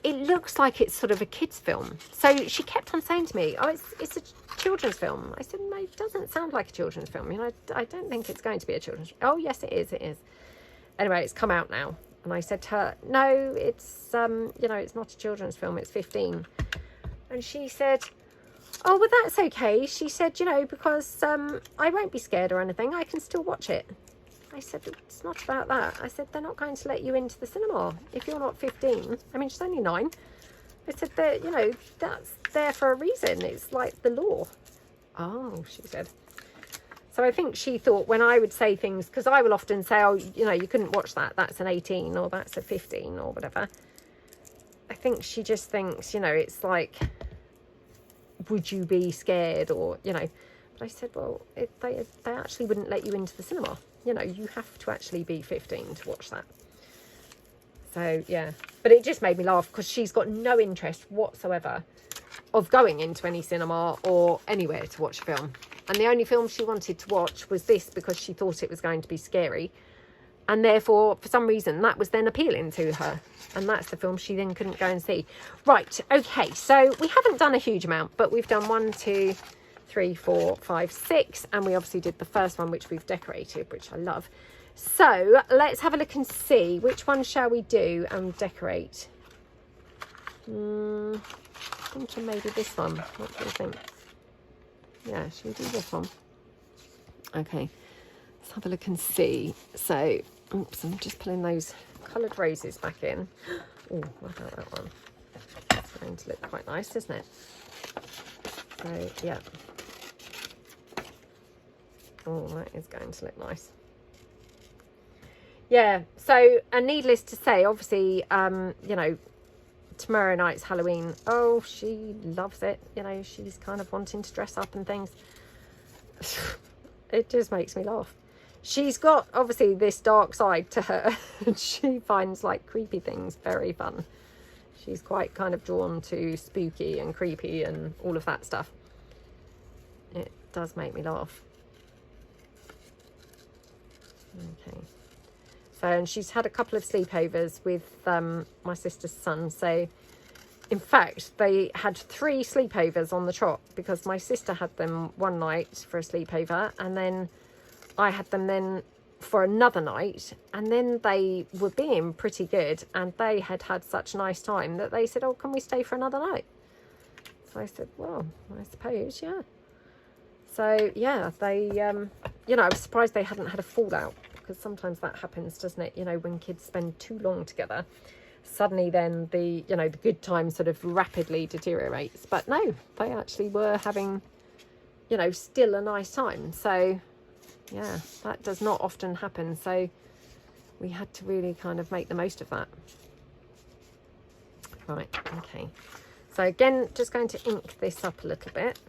it looks like it's sort of a kid's film. So she kept on saying to me, oh, it's a children's film. I said, no, it doesn't sound like a children's film. You know, I don't think it's going to be a children's film. Oh, yes, it is, it is. Anyway, it's come out now. And I said to her, no, it's, you know, it's not a children's film, it's 15. And she said, oh, well, that's okay. She said, you know, because I won't be scared or anything. I can still watch it. I said, it's not about that. I said, they're not going to let you into the cinema if you're not 15. I mean, she's only 9. I said, that, you know, that's there for a reason. It's like the law. Oh, she said. So I think she thought when I would say things, because I will often say, oh, you know, you couldn't watch that, that's an 18 or that's a 15 or whatever. I think she just thinks, you know, it's like, would you be scared, or, you know. But I said, well, they actually wouldn't let you into the cinema. You know, you have to actually be 15 to watch that. So, yeah. But it just made me laugh because she's got no interest whatsoever of going into any cinema or anywhere to watch a film. And the only film she wanted to watch was this because she thought it was going to be scary. And therefore, for some reason, that was then appealing to her. And that's the film she then couldn't go and see. Right, okay, so we haven't done a huge amount, but we've done 1, 2, 3, 4, 5, 6. And we obviously did the first one, which we've decorated, which I love. So let's have a look and see which one shall we do and decorate. I'm thinking maybe this one. What do you think? Yeah, should we do this one? Okay, let's have a look and see. So, oops, I'm just pulling those coloured roses back in. Oh, what about that one? It's going to look quite nice, isn't it? So, yeah. Oh, that is going to look nice. Yeah, so, and needless to say, obviously, you know, tomorrow night's Halloween. Oh, she loves it. You know, she's kind of wanting to dress up and things. It just makes me laugh. She's got, obviously, this dark side to her. She finds, like, creepy things very fun. She's quite kind of drawn to spooky and creepy and all of that stuff. It does make me laugh. Okay. So, and she's had a couple of sleepovers with my sister's son. So, in fact, they had 3 sleepovers on the trot because my sister had them one night for a sleepover, and then I had them then for another night, and then they were being pretty good, and they had had such a nice time that they said, oh, can we stay for another night? So I said, well, I suppose, yeah. So, yeah, they, you know, I was surprised they hadn't had a fallout. Because sometimes that happens, doesn't it? You know, when kids spend too long together, suddenly then the, you know, the good time sort of rapidly deteriorates. But no, they actually were having, you know, still a nice time. So, yeah, that does not often happen. So we had to really kind of make the most of that. Right, okay. So again, just going to ink this up a little bit.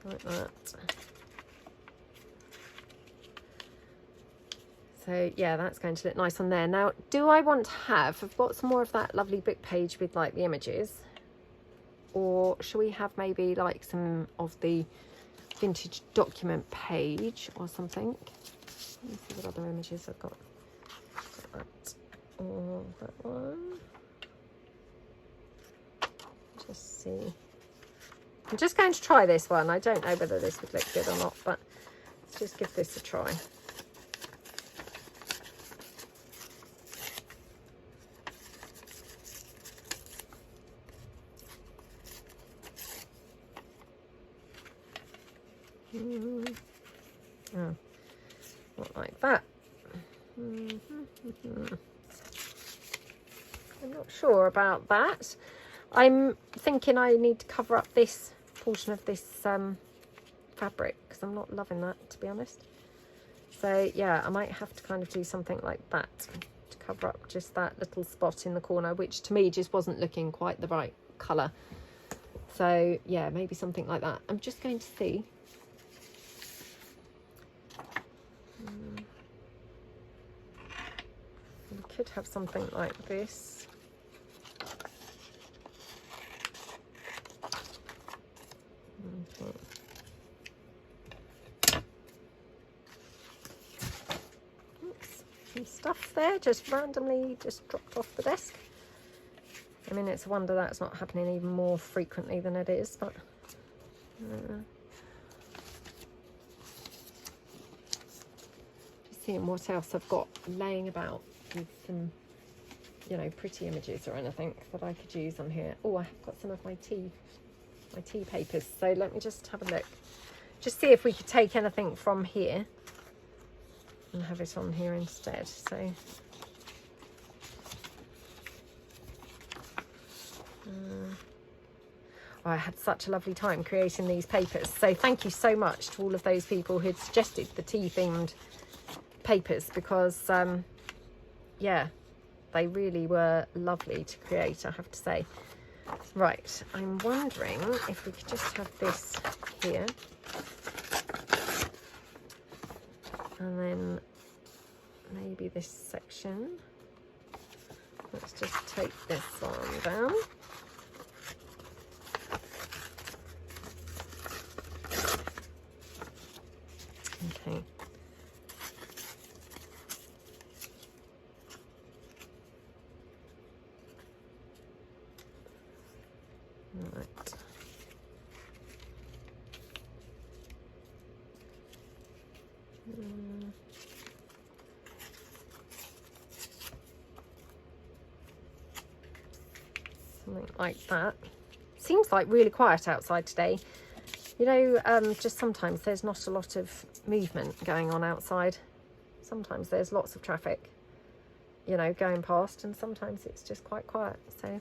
Like that. So yeah, that's going to look nice on there. Now, do I want to have, I've got some more of that lovely book page with like the images, or should we have maybe like some of the vintage document page or something? Let me see what other images I've got. That or that one. Just see. I'm just going to try this one. I don't know whether this would look good or not, but let's just give this a try. Oh, not like that. I'm not sure about that. I'm thinking I need to cover up this portion of this fabric because I'm not loving that, to be honest. So yeah, I might have to kind of do something like that to cover up just that little spot in the corner, which to me just wasn't looking quite the right colour. So yeah, maybe something like that. I'm just going to see. We could have something like this. Okay. Oops, some stuff there just randomly just dropped off the desk. I mean, it's a wonder that's not happening even more frequently than it is, but just seeing what else I've got laying about with some, you know, pretty images or anything that I could use on here. Oh, I have got some of my tea papers, so let me just have a look, just see if we could take anything from here and have it on here instead. So Oh, I had such a lovely time creating these papers. So thank you so much to all of those people who'd suggested the tea themed papers, because yeah, they really were lovely to create, I have to say. Right, I'm wondering if we could just have this here, and then maybe this section. Let's just take this one down. Okay. Right. Something like that. Seems like really quiet outside today. You know, just sometimes there's not a lot of movement going on outside. Sometimes there's lots of traffic, you know, going past, and sometimes it's just quite quiet. So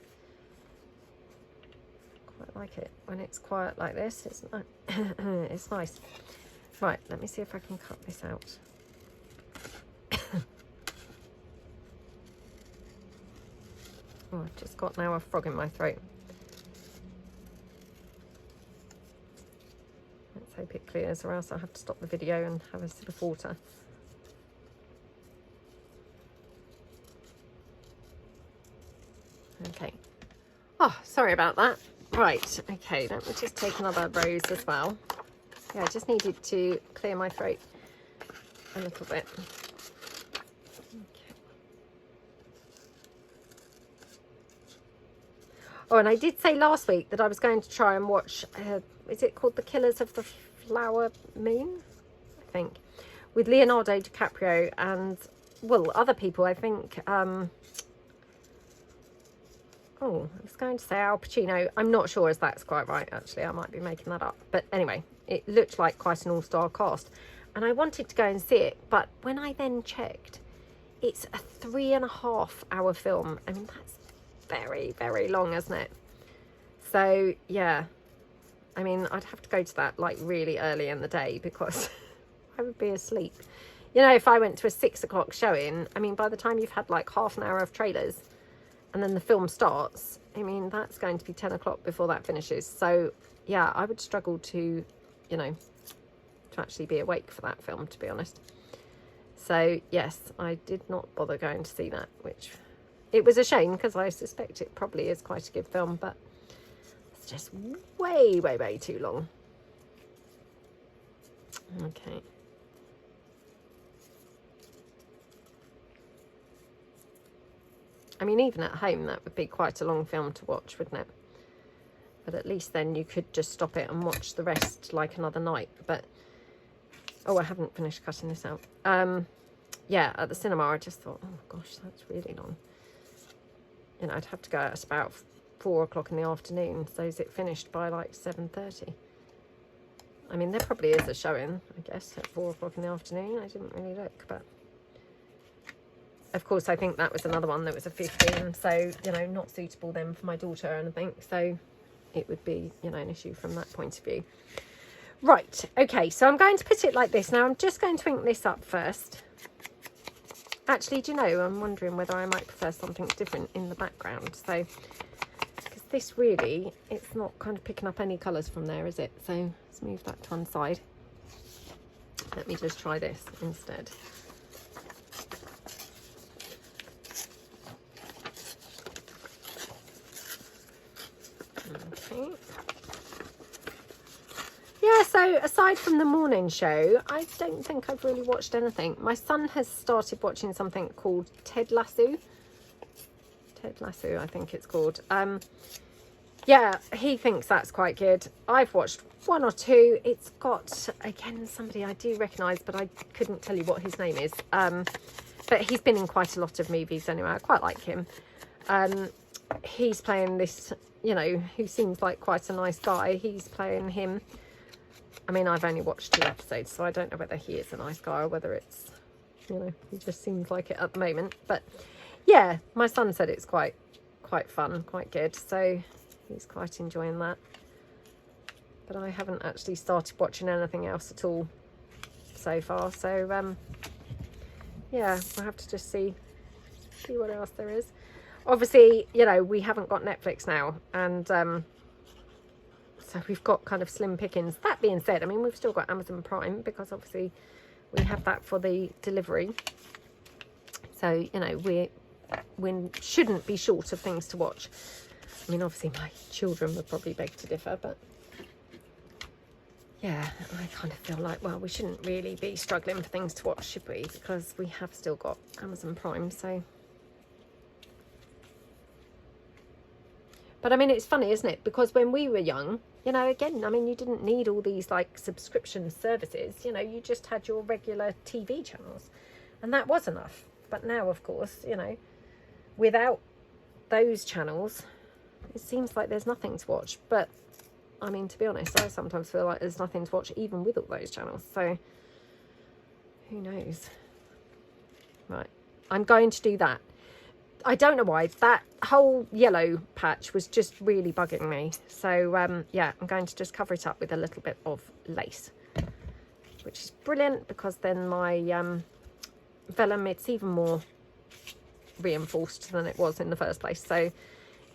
quite like it when it's quiet like this. It's it's nice. Right, let me see if I can cut this out. Oh, I've just got now a frog in my throat. Let's hope it clears, or else I'll have to stop the video and have a sip of water. Okay. Oh, sorry about that. Right, okay, let me just take another rose as well. Yeah, I just needed to clear my throat a little bit. Okay. Oh, and I did say last week that I was going to try and watch, is it called The Killers of the Flower Moon? I think. With Leonardo DiCaprio and, well, other people, I think. Oh, I was going to say Al Pacino. I'm not sure if that's quite right, actually. I might be making that up. But anyway, it looked like quite an all-star cast. And I wanted to go and see it. But when I then checked, it's a 3.5-hour film. I mean, that's very, very long, isn't it? So, yeah. I mean, I'd have to go to that, like, really early in the day, because I would be asleep. You know, if I went to a 6 o'clock showing, I mean, by the time you've had, like, half an hour of trailers, and then the film starts, I mean, that's going to be 10 o'clock before that finishes. So, yeah, I would struggle to, you know, to actually be awake for that film, to be honest. So, yes, I did not bother going to see that, which it was a shame, because I suspect it probably is quite a good film, but it's just way, way, way too long. Okay. I mean, even at home, that would be quite a long film to watch, wouldn't it? But at least then you could just stop it and watch the rest like another night. But, oh, I haven't finished cutting this out. Yeah, at the cinema, I just thought, oh, gosh, that's really long. You know, I'd have to go at about 4 o'clock in the afternoon. So is it finished by like 7:30? I mean, there probably is a showing, I guess, at 4 o'clock in the afternoon. I didn't really look, but... Of course, I think that was another one that was a 15, so, you know, not suitable then for my daughter or anything. So it would be, you know, an issue from that point of view. Right, okay, so I'm going to put it like this. Now, I'm just going to ink this up first. Actually, do you know, I'm wondering whether I might prefer something different in the background. So, because this really, it's not kind of picking up any colours from there, is it? So let's move that to one side. Let me just try this instead. Okay. Yeah, so aside from the morning show, I don't think I've really watched anything. My son has started watching something called Ted Lasso. Ted Lasso, I think it's called. Yeah, he thinks that's quite good. I've watched one or two. It's got, again, somebody I do recognise, but I couldn't tell you what his name is. But he's been in quite a lot of movies anyway. I quite like him. He's playing this, you know, who seems like quite a nice guy. He's playing him. I mean, I've only watched 2 episodes, so I don't know whether he is a nice guy or whether it's, you know, he just seems like it at the moment. But yeah, my son said it's quite fun, quite good. So he's quite enjoying that. But I haven't actually started watching anything else at all so far. So, yeah, I'll have to just see what else there is. Obviously, you know, we haven't got Netflix now, and so we've got kind of slim pickings. That being said, I mean, we've still got Amazon Prime, because obviously we have that for the delivery. So, you know, we shouldn't be short of things to watch. I mean, obviously my children would probably beg to differ, but yeah, I kind of feel like, well, we shouldn't really be struggling for things to watch, should we? Because we have still got Amazon Prime, so. But I mean, it's funny, isn't it? Because when we were young, you know, again, I mean, you didn't need all these like subscription services. You know, you just had your regular TV channels, and that was enough. But now, of course, you know, without those channels, it seems like there's nothing to watch. But I mean, to be honest, I sometimes feel like there's nothing to watch even with all those channels. So who knows? Right, I'm going to do that. I don't know why, that whole yellow patch was just really bugging me. So, yeah, I'm going to just cover it up with a little bit of lace, which is brilliant, because then my vellum, it's even more reinforced than it was in the first place. So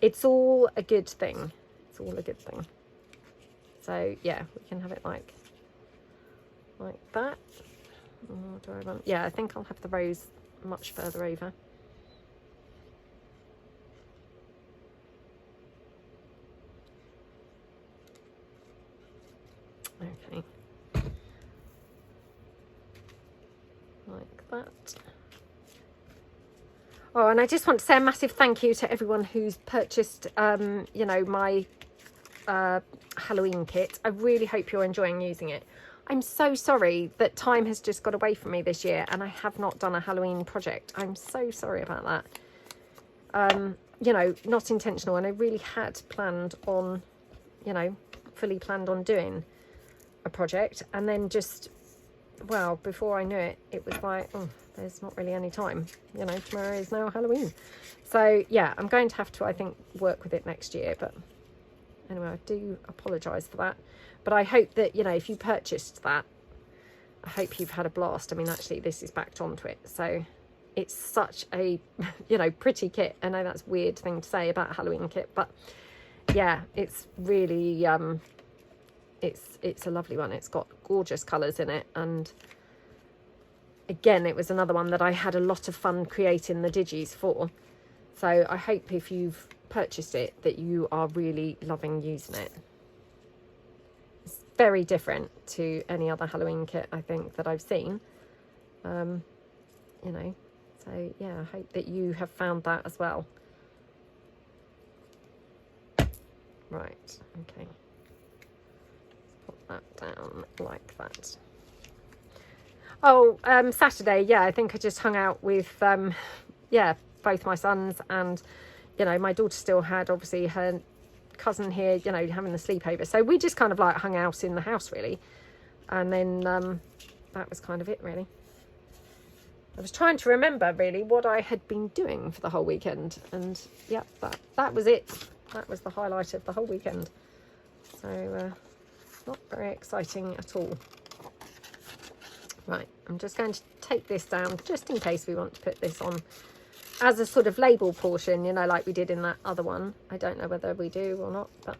it's all a good thing. It's all a good thing. So, yeah, we can have it like that. Or do I want? Yeah, I think I'll have the rose much further over. Okay, like that. Oh, and I just want to say a massive thank you to everyone who's purchased, you know, my Halloween kit. I really hope you're enjoying using it. I'm so sorry that time has just got away from me this year and I have not done a Halloween project. I'm so sorry about that. You know, not intentional, and I really had planned on, you know, fully planned on doing a project, and then just, well, before I knew it, it was like, oh, there's not really any time, you know, tomorrow is now Halloween. So yeah, I'm going to have to, I think, work with it next year. But anyway, I do apologise for that, but I hope that, you know, if you purchased that, I hope you've had a blast. I mean, actually this is backed onto it, so it's such a, you know, pretty kit. I know that's a weird thing to say about a Halloween kit, but yeah, it's really it's a lovely one. It's got gorgeous colours in it, and again, it was another one that I had a lot of fun creating the digis for. So I hope if you've purchased it that you are really loving using it. It's very different to any other Halloween kit, I think, that I've seen. You know, so yeah, I hope that you have found that as well. Right, okay. That down like that. Oh, Saturday, yeah, I think I just hung out with yeah, both my sons, and you know, my daughter still had obviously her cousin here, you know, having the sleepover, so we just kind of like hung out in the house really, and then that was kind of it really. I was trying to remember really what I had been doing for the whole weekend, and yeah, that was it. That was the highlight of the whole weekend. So not very exciting at all. Right, I'm just going to take this down just in case we want to put this on as a sort of label portion, you know, like we did in that other one. I don't know whether we do or not, but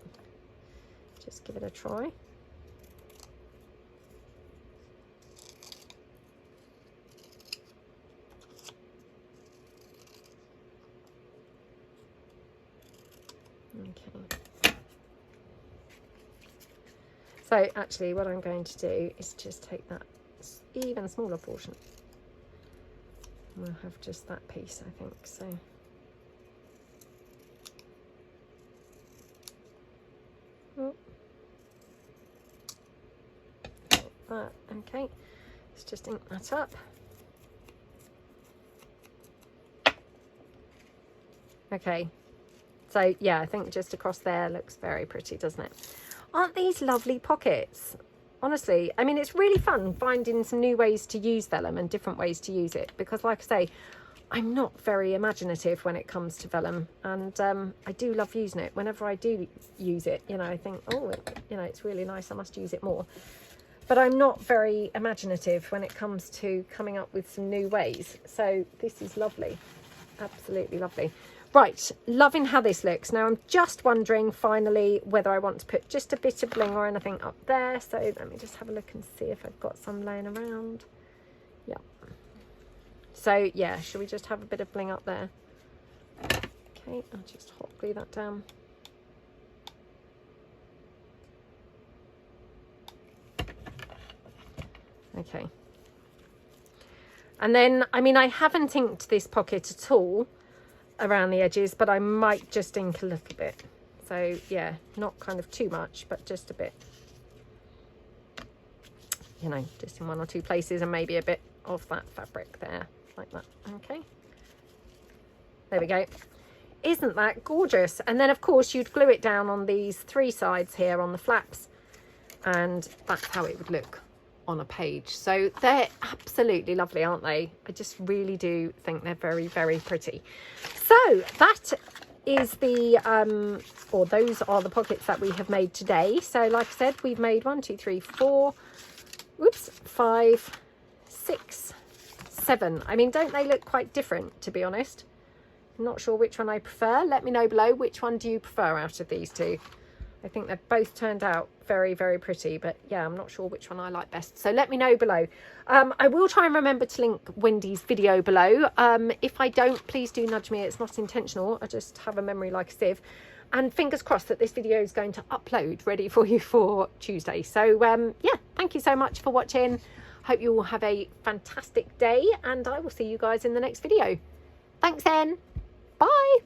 just give it a try. Okay. So actually what I'm going to do is just take that even smaller portion. We'll have just that piece, I think, so. Oh. That, okay, let's just ink that up. Okay, so yeah, I think just across there looks very pretty, doesn't it? Aren't these lovely pockets? Honestly, I mean, it's really fun finding some new ways to use vellum and different ways to use it, because like I say, I'm not very imaginative when it comes to vellum, and I do love using it. Whenever I do use it, you know, I think, oh, you know, it's really nice, I must use it more. But I'm not very imaginative when it comes to coming up with some new ways. So this is lovely, absolutely lovely. Right, loving how this looks. Now I'm just wondering finally whether I want to put just a bit of bling or anything up there. So let me just have a look and see if I've got some laying around. Yeah. So yeah, should we just have a bit of bling up there? Okay, I'll just hot glue that down. Okay. And then, I mean, I haven't inked this pocket at all around the edges, but I might just ink a little bit. So yeah, not kind of too much, but just a bit. You know, just in one or two places, and maybe a bit of that fabric there, like that. Okay. There we go. Isn't that gorgeous? And then of course you'd glue it down on these three sides here on the flaps, and that's how it would look on a page. So they're absolutely lovely, aren't they? I just really do think they're very, very pretty. So that is the or those are the pockets that we have made today. So like I said, we've made 1, 2, 3, 4, whoops, 5, 6, 7. I mean, don't they look quite different, to be honest? I'm not sure which one I prefer. Let me know below, which one do you prefer out of these two? I think they've both turned out very, very pretty, but yeah, I'm not sure which one I like best. So let me know below. I will try and remember to link Wendy's video below. If I don't, please do nudge me. It's not intentional. I just have a memory like a sieve. And fingers crossed that this video is going to upload ready for you for Tuesday. So yeah, thank you so much for watching. Hope you all have a fantastic day, and I will see you guys in the next video. Thanks then. Bye.